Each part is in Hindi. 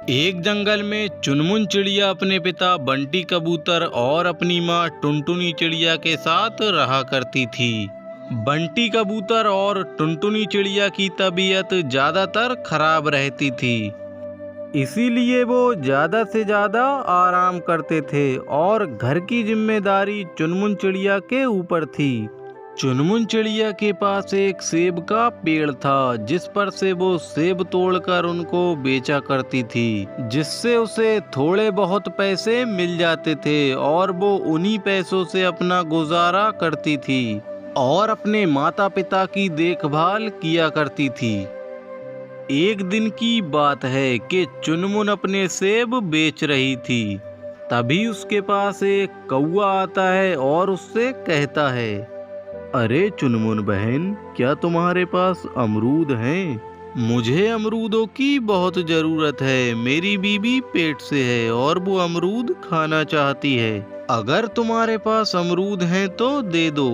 एक जंगल में चुनमुन चिड़िया अपने पिता बंटी कबूतर और अपनी माँ टुनटुनी चिड़िया के साथ रहा करती थी। बंटी कबूतर और टुनटुनी चिड़िया की तबीयत ज़्यादातर खराब रहती थी, इसीलिए वो ज़्यादा से ज़्यादा आराम करते थे और घर की जिम्मेदारी चुनमुन चिड़िया के ऊपर थी। चुनमुन चिड़िया के पास एक सेब का पेड़ था, जिस पर से वो सेब तोड़कर उनको बेचा करती थी, जिससे उसे थोड़े बहुत पैसे मिल जाते थे और वो उन्हीं पैसों से अपना गुजारा करती थी और अपने माता पिता की देखभाल किया करती थी। एक दिन की बात है कि चुनमुन अपने सेब बेच रही थी। तभी उसके पास एक कौवा आता है और उससे कहता है, अरे चुनमुन बहन, क्या तुम्हारे पास अमरूद हैं? मुझे अमरूदों की बहुत ज़रूरत है। मेरी बीवी पेट से है और वो अमरूद खाना चाहती है। अगर तुम्हारे पास अमरूद हैं तो दे दो।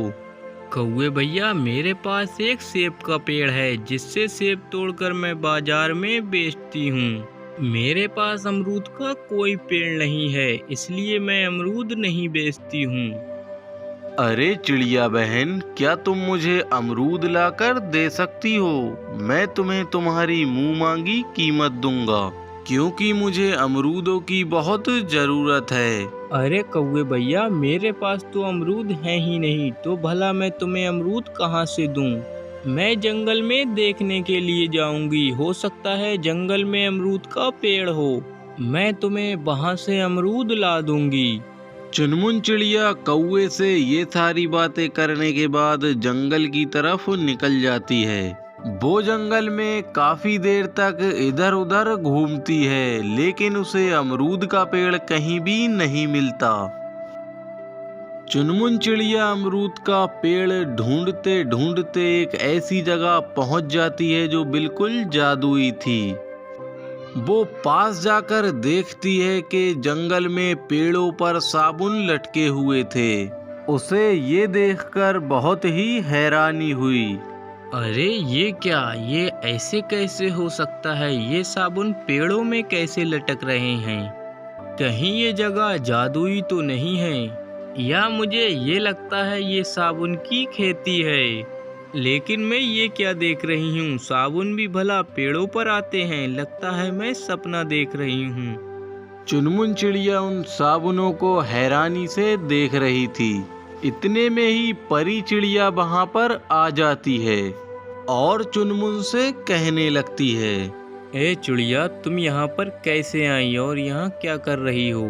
कौवे भैया, मेरे पास एक सेब का पेड़ है जिससे सेब तोड़कर मैं बाजार में बेचती हूँ। मेरे पास अमरूद का कोई पेड़ नहीं है, इसलिए मैं अमरूद नहीं बेचती हूँ। अरे चिड़िया बहन, क्या तुम मुझे अमरूद लाकर दे सकती हो? मैं तुम्हें तुम्हारी मुंह मांगी कीमत दूंगा, क्योंकि मुझे अमरूदों की बहुत ज़रूरत है। अरे कौवे भैया, मेरे पास तो अमरूद है ही नहीं, तो भला मैं तुम्हें अमरूद कहाँ से दूँ? मैं जंगल में देखने के लिए जाऊंगी, हो सकता है जंगल में अमरूद का पेड़ हो। मैं तुम्हें वहाँ से अमरूद ला दूंगी। चुनमुन चिड़िया कौवे से ये सारी बातें करने के बाद जंगल की तरफ निकल जाती है। वो जंगल में काफी देर तक इधर उधर घूमती है, लेकिन उसे अमरूद का पेड़ कहीं भी नहीं मिलता। चुनमुन चिड़िया अमरूद का पेड़ ढूंढते ढूंढते एक ऐसी जगह पहुंच जाती है जो बिल्कुल जादुई थी। वो पास जाकर देखती है कि जंगल में पेड़ों पर साबुन लटके हुए थे। उसे ये देखकर बहुत ही हैरानी हुई। अरे ये क्या, ये ऐसे कैसे हो सकता है? ये साबुन पेड़ों में कैसे लटक रहे हैं? कहीं ये जगह जादुई तो नहीं है? या मुझे ये लगता है ये साबुन की खेती है। लेकिन मैं ये क्या देख रही हूँ? साबुन भी भला पेड़ों पर आते हैं? लगता है मैं सपना देख रही हूँ। चुनमुन चिड़िया उन साबुनों को हैरानी से देख रही थी। इतने में ही परी चिड़िया वहां पर आ जाती है और चुनमुन से कहने लगती है, ए चिड़िया, तुम यहाँ पर कैसे आई और यहाँ क्या कर रही हो?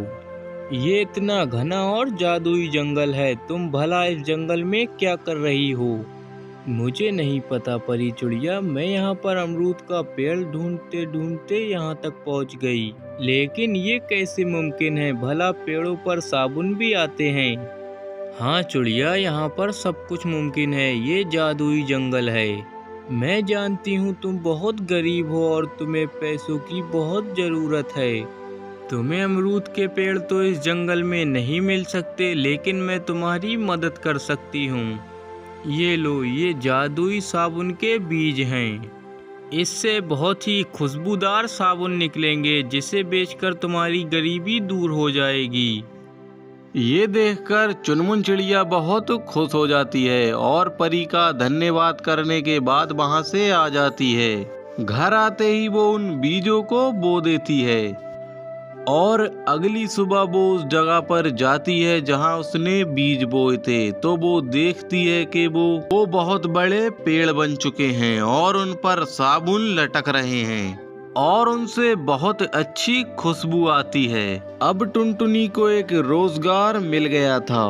ये इतना घना और जादुई जंगल है, तुम भला इस जंगल में क्या कर रही हो? मुझे नहीं पता परी चिड़िया, मैं यहाँ पर अमरूद का पेड़ ढूंढते ढूंढते यहाँ तक पहुँच गई। लेकिन ये कैसे मुमकिन है? भला पेड़ों पर साबुन भी आते हैं? हाँ चिड़िया, यहाँ पर सब कुछ मुमकिन है। ये जादुई जंगल है। मैं जानती हूँ तुम बहुत गरीब हो और तुम्हें पैसों की बहुत ज़रूरत है। तुम्हें अमरूद के पेड़ तो इस जंगल में नहीं मिल सकते, लेकिन मैं तुम्हारी मदद कर सकती हूँ। ये लो, ये जादुई साबुन के बीज हैं। इससे बहुत ही खुशबूदार साबुन निकलेंगे, जिसे बेचकर तुम्हारी गरीबी दूर हो जाएगी। ये देखकर चुनमुन चिड़िया बहुत खुश हो जाती है और परी का धन्यवाद करने के बाद वहां से आ जाती है। घर आते ही वो उन बीजों को बो देती है और अगली सुबह वो उस जगह पर जाती है जहां उसने बीज बोए थे। तो वो देखती है कि वो बहुत बड़े पेड़ बन चुके हैं और उन पर साबुन लटक रहे हैं और उनसे बहुत अच्छी खुशबू आती है। अब टुनटुनी को एक रोजगार मिल गया था।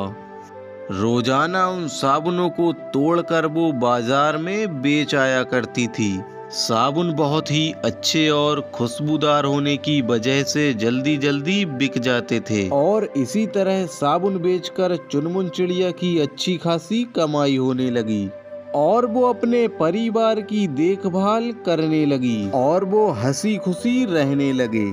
रोजाना उन साबुनों को तोड़कर वो बाजार में बेच आया करती थी। साबुन बहुत ही अच्छे और खुशबूदार होने की वजह से जल्दी जल्दी बिक जाते थे और इसी तरह साबुन बेचकर चुनमुन चिड़िया की अच्छी खासी कमाई होने लगी और वो अपने परिवार की देखभाल करने लगी और वो हंसी खुशी रहने लगे।